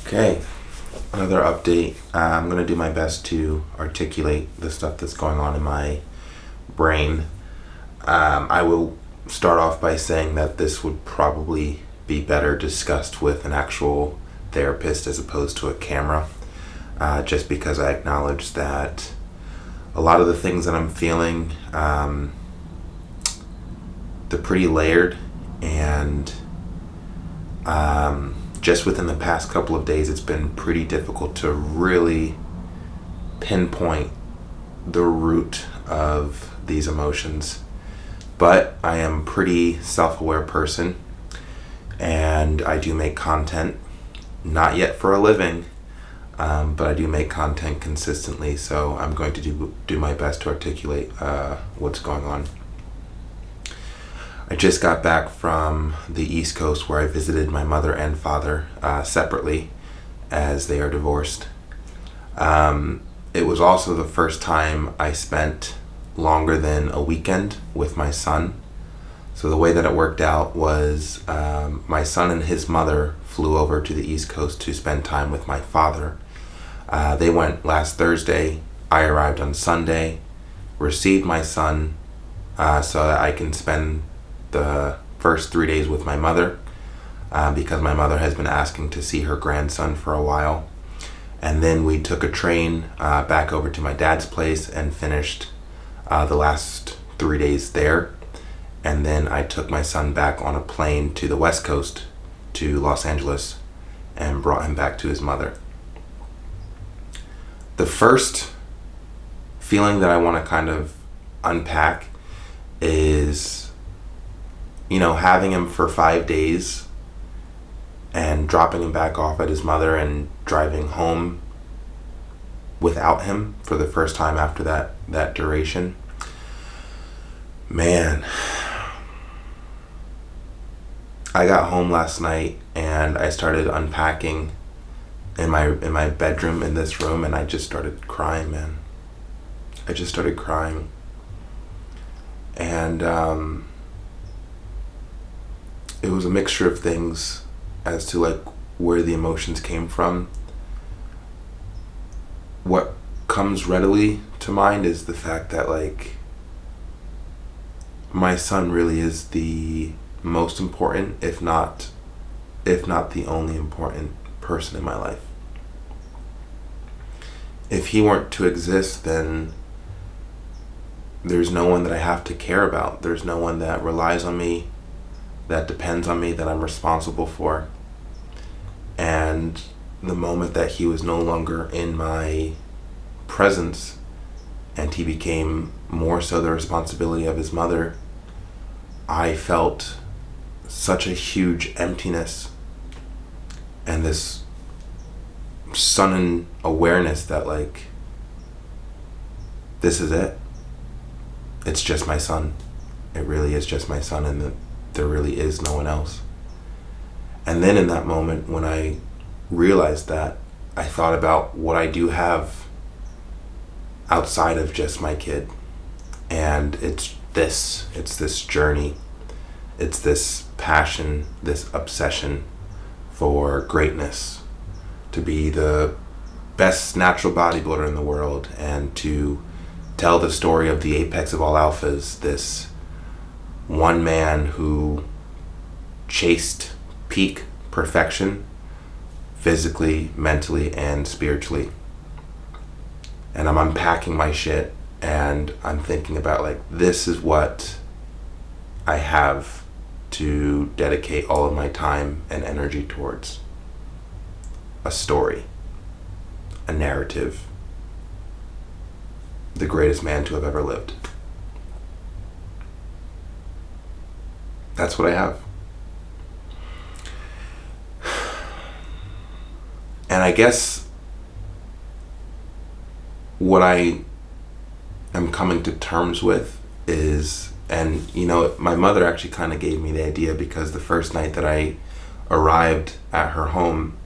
Okay, another update. I'm going to do my best to articulate the stuff that's going on in my brain. I will start off by saying that this would probably be better discussed with an actual therapist as opposed to a camera, just because I acknowledge that a lot of the things that I'm feeling, they're pretty layered, and just within the past couple of days, it's been pretty difficult to really pinpoint the root of these emotions. But I am a pretty self-aware person, and I do make content, not yet for a living, but I do make content consistently, so I'm going to do my best to articulate what's going on. I just got back from the East Coast, where I visited my mother and father separately, as they are divorced. It was also the first time I spent longer than a weekend with my son. So the way that it worked out was my son and his mother flew over to the East Coast to spend time with my father. They went last Thursday. I arrived on Sunday, received my son so that I can spend the first 3 days with my mother, because my mother has been asking to see her grandson for a while. And then we took a train back over to my dad's place and finished the last 3 days there. And then I took my son back on a plane to the West Coast, to Los Angeles, and brought him back to his mother. The first feeling that I want to kind of unpack is, having him for 5 days and dropping him back off at his mother and driving home without him for the first time after that duration. Man, I got home last night and I started unpacking in my bedroom in this room, and I just started crying, man. I just started crying. And it was a mixture of things as to where the emotions came from. What comes readily to mind is the fact that my son really is the most important, if not the only important person in my life. If he weren't to exist, then there's no one that I have to care about. There's no one that relies on me, that depends on me, that I'm responsible for. And the moment that he was no longer in my presence and he became more so the responsibility of his mother, I felt such a huge emptiness and this sudden awareness that this is it. It's just my son. It really is just my son, and that there really is no one else. And then in that moment, when I realized that, I thought about what I do have outside of just my kid. And it's this journey. It's this passion, this obsession for greatness, to be the best natural bodybuilder in the world, and to tell the story of the apex of all alphas, this one man who chased peak perfection physically, mentally, and spiritually. And I'm unpacking my shit, and I'm thinking about this is what I have to dedicate all of my time and energy towards. A story, a narrative, the greatest man to have ever lived. That's what I have. And I guess what I am coming to terms with is, and my mother actually kind of gave me the idea, because the first night that I arrived at her home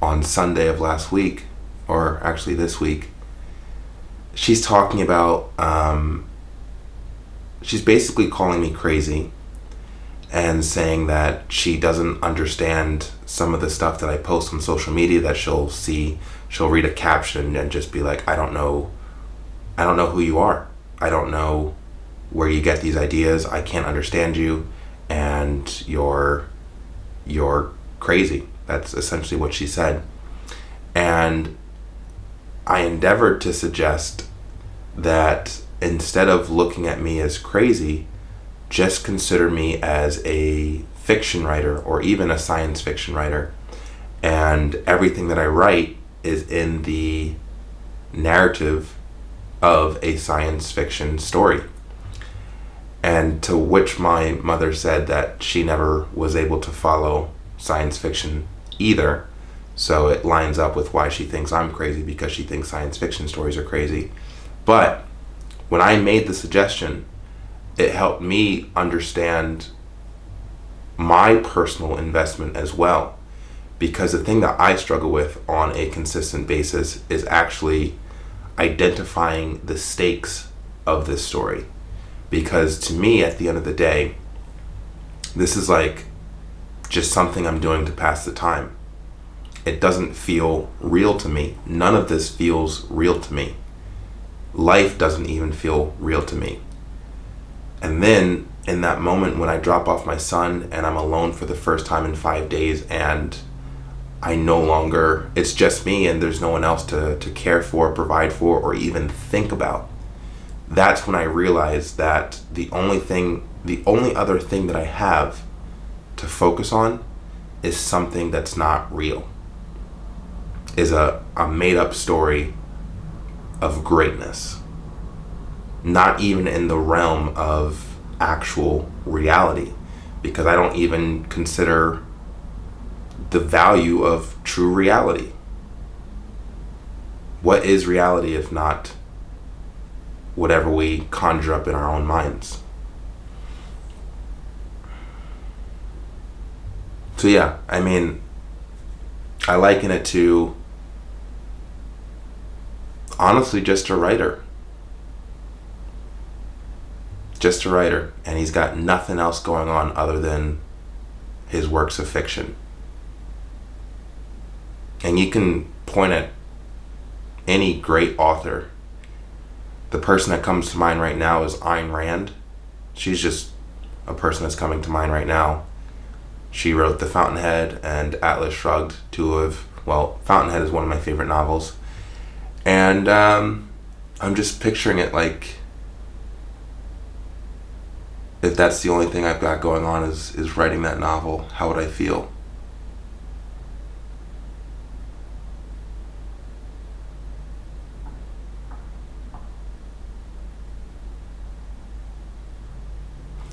on Sunday of last week, or actually this week, she's talking about, she's basically calling me crazy and saying that she doesn't understand some of the stuff that I post on social media, that she'll read a caption and just be like, I don't know who you are. I don't know where you get these ideas. I can't understand you, and you're crazy. That's essentially what she said. And I endeavored to suggest that instead of looking at me as crazy, just consider me as a fiction writer or even a science fiction writer. And everything that I write is in the narrative of a science fiction story. And to which my mother said that she never was able to follow science fiction either. So it lines up with why she thinks I'm crazy, because she thinks science fiction stories are crazy. But when I made the suggestion, it helped me understand my personal investment as well. Because the thing that I struggle with on a consistent basis is actually identifying the stakes of this story. Because to me, at the end of the day, this is like just something I'm doing to pass the time. It doesn't feel real to me. None of this feels real to me. Life doesn't even feel real to me. And then in that moment when I drop off my son and I'm alone for the first time in 5 days, and it's just me and there's no one else to care for, provide for, or even think about. That's when I realize that the only other thing that I have to focus on is something that's not real, is a made up story of greatness, not even in the realm of actual reality, because I don't even consider the value of true reality. What is reality if not whatever we conjure up in our own minds? So yeah, I mean, I liken it to, honestly, just a writer. Just a writer, and he's got nothing else going on other than his works of fiction. And you can point at any great author. The person that comes to mind right now is Ayn Rand. She's just a person that's coming to mind right now. She wrote The Fountainhead and Atlas Shrugged, Fountainhead is one of my favorite novels. And I'm just picturing it like, if that's the only thing I've got going on is writing that novel, how would I feel?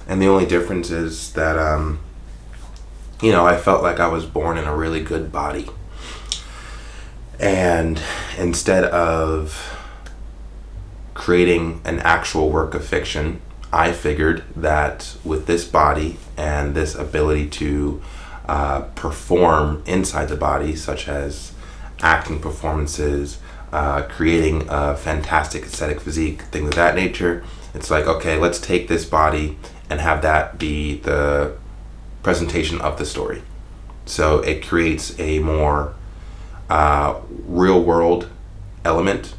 And the only difference is that, I felt like I was born in a really good body. And instead of creating an actual work of fiction, I figured that with this body and this ability to perform inside the body, such as acting performances, creating a fantastic aesthetic physique, things of that nature, it's like, okay, let's take this body and have that be the presentation of the story. So it creates a more real world element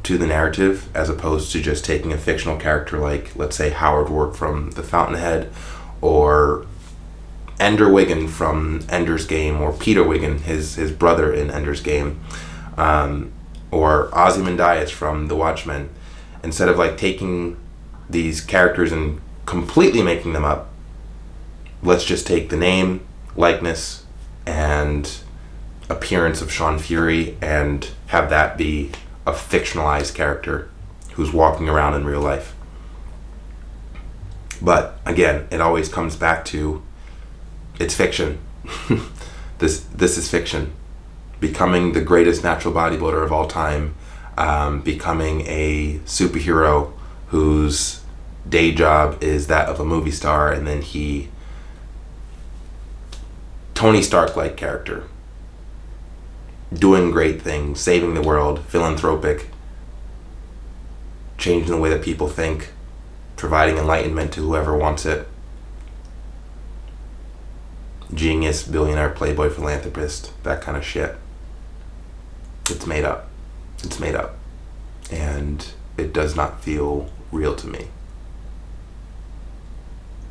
to the narrative, as opposed to just taking a fictional character like, let's say, Howard Rourke from The Fountainhead, or Ender Wiggin from Ender's Game, or Peter Wiggin, his brother in Ender's Game, or Ozymandias from The Watchmen. Instead of like taking these characters and completely making them up, let's just take the name, likeness, and appearance of Shaun Fury and have that be a fictionalized character who's walking around in real life. But again, it always comes back to, it's fiction. This is fiction. Becoming the greatest natural bodybuilder of all time, becoming a superhero whose day job is that of a movie star, and then Tony Stark-like character, doing great things, saving the world, philanthropic, changing the way that people think, providing enlightenment to whoever wants it. genius, billionaire, playboy, philanthropist, that kind of shit. It's made up. It's made up. And it does not feel real to me.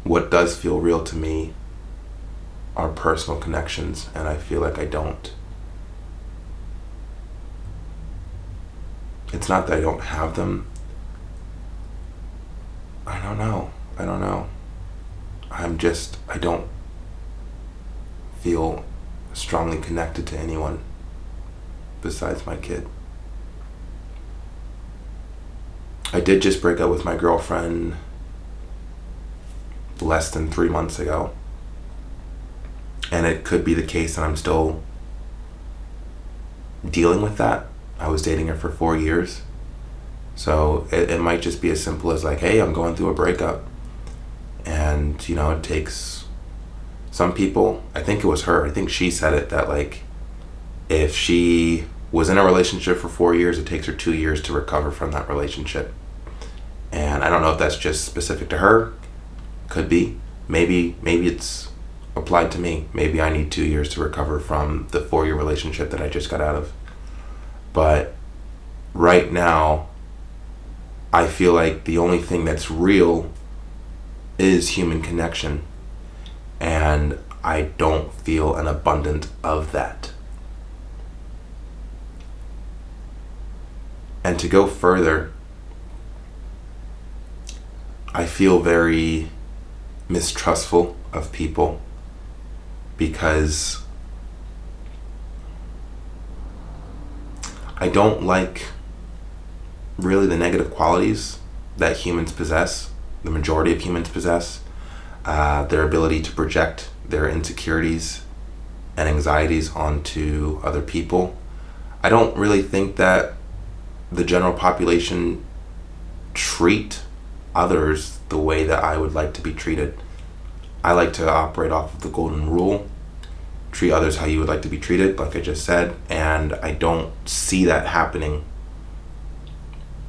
What does feel real to me are personal connections, and I feel like I don't. It's not that I don't have them. I don't know. I don't feel strongly connected to anyone besides my kid. I did just break up with my girlfriend less than 3 months ago. And it could be the case that I'm still dealing with that. I was dating her for 4 years. So it might just be as simple as like, hey, I'm going through a breakup. And, it takes some people, I think it was her, I think she said it, that like, if she was in a relationship for 4 years, it takes her 2 years to recover from that relationship. And I don't know if that's just specific to her. Could be. Maybe it's applied to me. Maybe I need 2 years to recover from the 4-year relationship that I just got out of. But right now, I feel like the only thing that's real is human connection. And I don't feel an abundance of that. And to go further, I feel very mistrustful of people because I don't like really the negative qualities that humans possess, the majority of humans possess, their ability to project their insecurities and anxieties onto other people. I don't really think that the general population treat others the way that I would like to be treated. I like to operate off of the golden rule. Treat others how you would like to be treated, like I just said, and I don't see that happening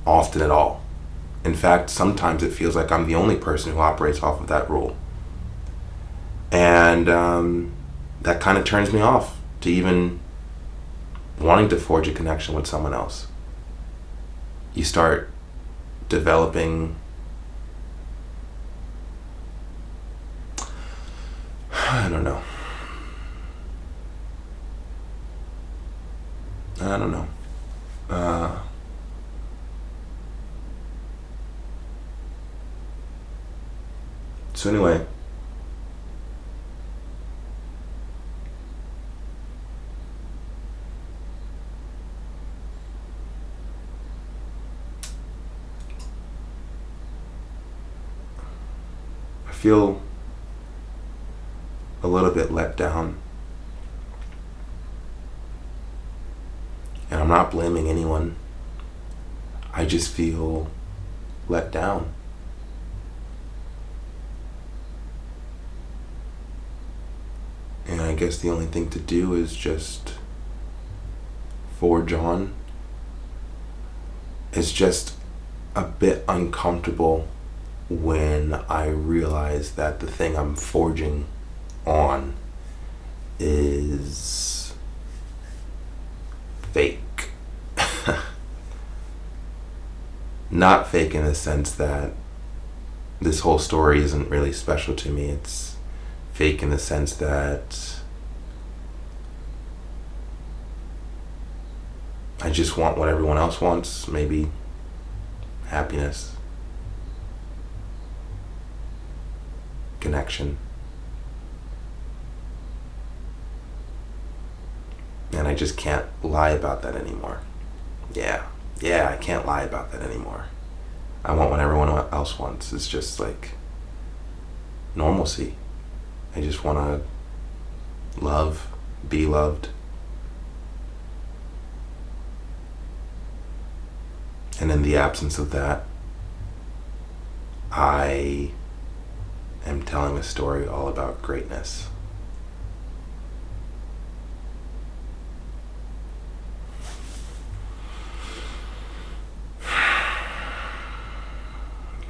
often at all. In fact, sometimes it feels like I'm the only person who operates off of that rule. And that kind of turns me off to even wanting to forge a connection with someone else. You start developing, I don't know. So anyway, I feel a little bit let down. And I'm not blaming anyone. I just feel let down. And I guess the only thing to do is just forge on. It's just a bit uncomfortable when I realize that the thing I'm forging on is fake. Not fake in the sense that this whole story isn't really special to me. It's fake in the sense that I just want what everyone else wants, maybe happiness, connection. And I just can't lie about that anymore. Yeah, I can't lie about that anymore. I want what everyone else wants. It's just like normalcy. I just want to love, be loved. And in the absence of that, I am telling a story all about greatness.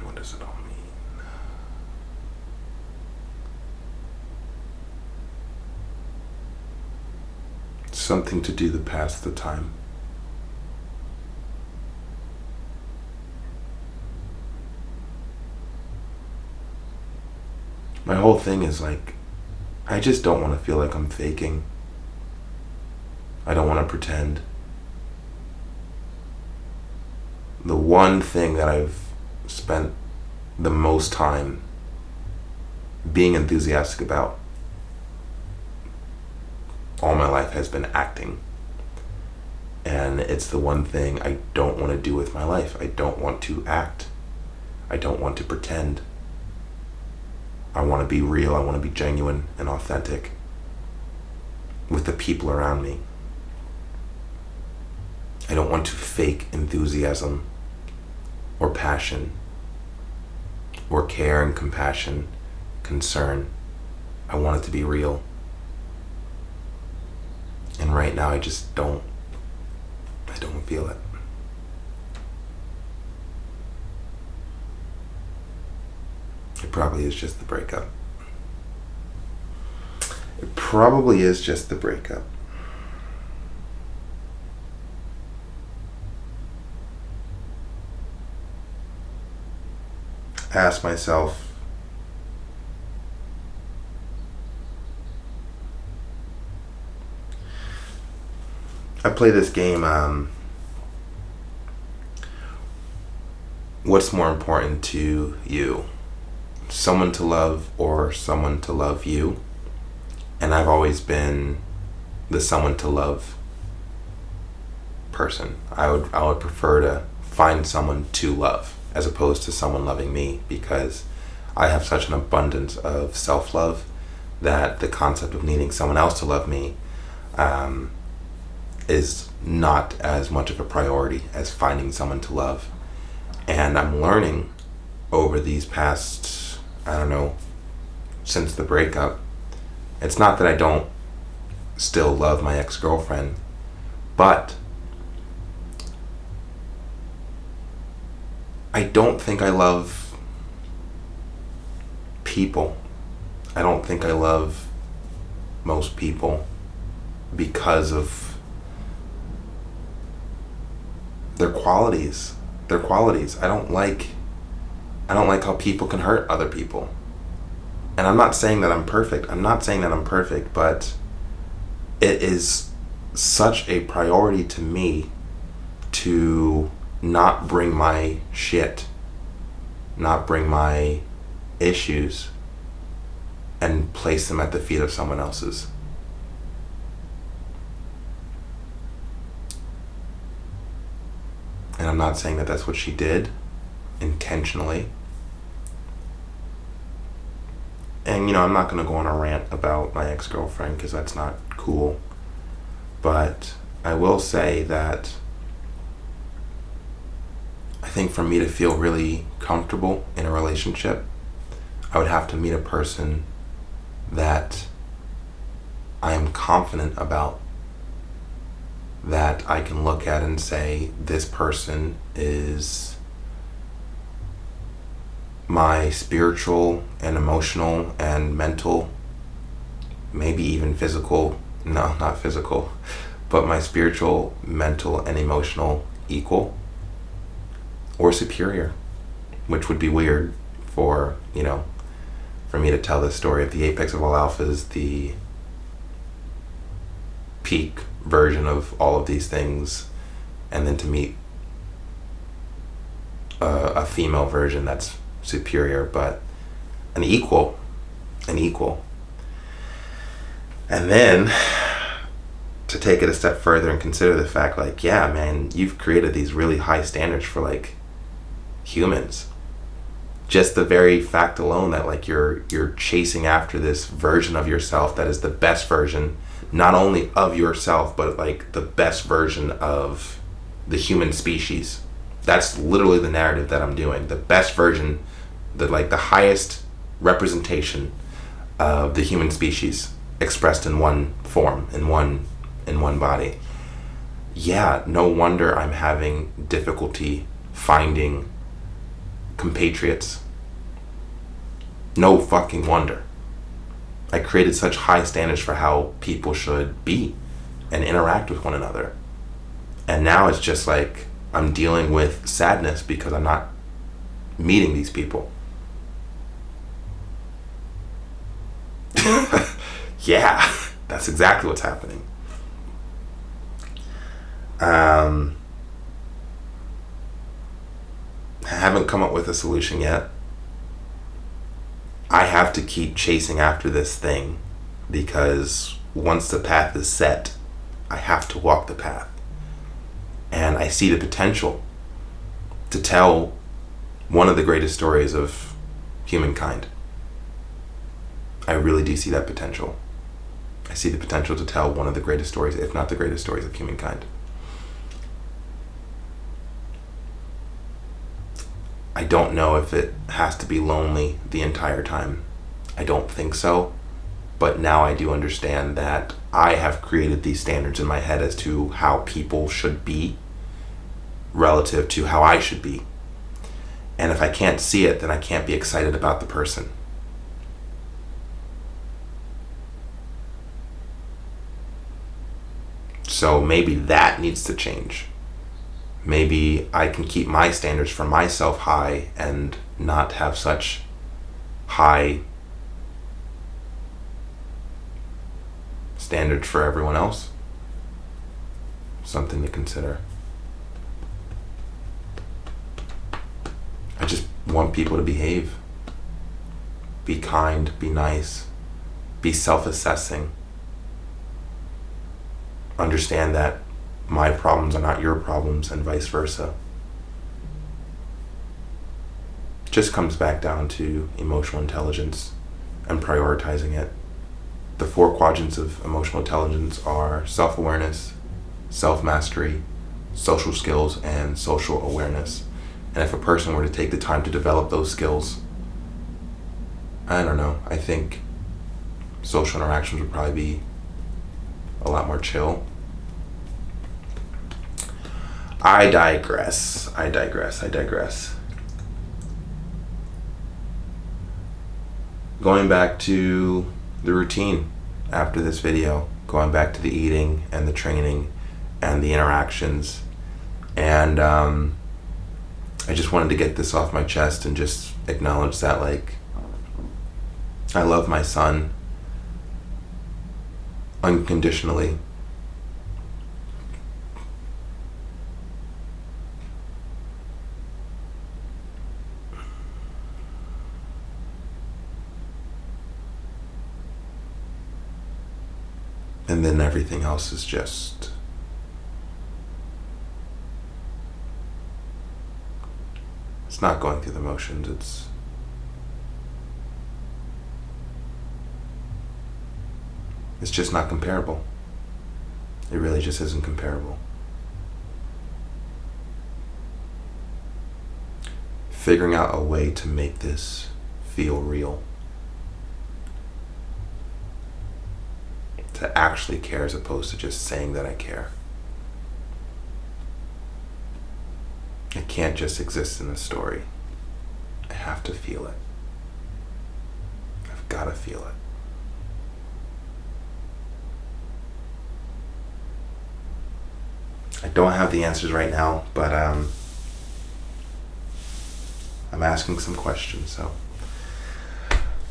What does it all mean? something to do to pass the time. My whole thing is like, I just don't want to feel like I'm faking. I don't want to pretend. The one thing that I've spent the most time being enthusiastic about all my life has been acting. And it's the one thing I don't want to do with my life. I don't want to act. I don't want to pretend. I want to be real. I want to be genuine and authentic with the people around me. I don't want to fake enthusiasm or passion or care and compassion, concern. I want it to be real. And right now I just don't feel it. It probably is just the breakup. It probably is just the breakup. I ask myself, I play this game, what's more important to you? Someone to love or someone to love you? And I've always been the someone to love person. I would prefer to find someone to love as opposed to someone loving me, because I have such an abundance of self-love that the concept of needing someone else to love me is not as much of a priority as finding someone to love. And I'm learning over these past, since the breakup, it's not that I don't still love my ex-girlfriend, but I don't think I love people. I don't think I love most people because of their qualities. I don't like how people can hurt other people. And I'm not saying that I'm perfect. But it is such a priority to me to not bring my shit, not bring my issues and place them at the feet of someone else's. And I'm not saying that that's what she did intentionally. And I'm not going to go on a rant about my ex-girlfriend because that's not cool. But I will say that I think for me to feel really comfortable in a relationship, I would have to meet a person that I am confident about, that I can look at and say, this person is my spiritual and emotional and mental, maybe even physical, no, not physical, but my spiritual, mental, and emotional equal or superior, which would be weird for me to tell this story of the apex of all alphas, the peak version of all of these things, and then to meet a female version that's superior, but an equal. And then to take it a step further and consider the fact, like, yeah, man, you've created these really high standards for like humans. Just the very fact alone that like you're chasing after this version of yourself that is the best version, not only of yourself, but like the best version of the human species. That's literally the narrative that I'm doing. The best version, the highest representation of the human species expressed in one form, in one body. Yeah, no wonder I'm having difficulty finding compatriots. No fucking wonder. I created such high standards for how people should be, and interact with one another. And now it's just like I'm dealing with sadness because I'm not meeting these people. Yeah, that's exactly what's happening. I haven't come up with a solution yet. I have to keep chasing after this thing because once the path is set, I have to walk the path. And I see the potential to tell one of the greatest stories of humankind. I really do see that potential. I see the potential to tell one of the greatest stories, if not the greatest stories of humankind. I don't know if it has to be lonely the entire time. I don't think so. But now I do understand that I have created these standards in my head as to how people should be relative to how I should be. And if I can't see it, then I can't be excited about the person. So maybe that needs to change. Maybe I can keep my standards for myself high and not have such high standards for everyone else. Something to consider. I just want people to behave. Be kind, be nice, be self-assessing. Understand that my problems are not your problems and vice versa. Just comes back down to emotional intelligence and prioritizing it. The 4 quadrants of emotional intelligence are self-awareness, self-mastery, social skills, and social awareness. And if a person were to take the time to develop those skills, I don't know, I think social interactions would probably be a lot more chill. I digress. Going back to the routine after this video, going back to the eating and the training and the interactions. And I just wanted to get this off my chest and just acknowledge that, like, I love my son unconditionally. And then everything else is just it's not going through the motions. It's just not comparable. It really just isn't comparable. Figuring out a way to make this feel real. To actually care as opposed to just saying that I care. It can't just exist in a story. I have to feel it. I've got to feel it. I don't have the answers right now, but I'm asking some questions, so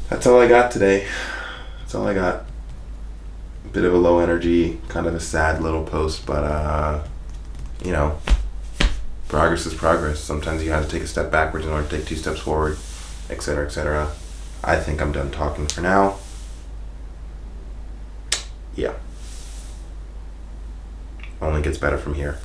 that's all I got today. That's all I got. A bit of a low energy, kind of a sad little post, but you know, progress is progress. Sometimes you have to take a step backwards in order to take 2 steps forward, etc., etc. I think I'm done talking for now. Yeah. Only gets better from here.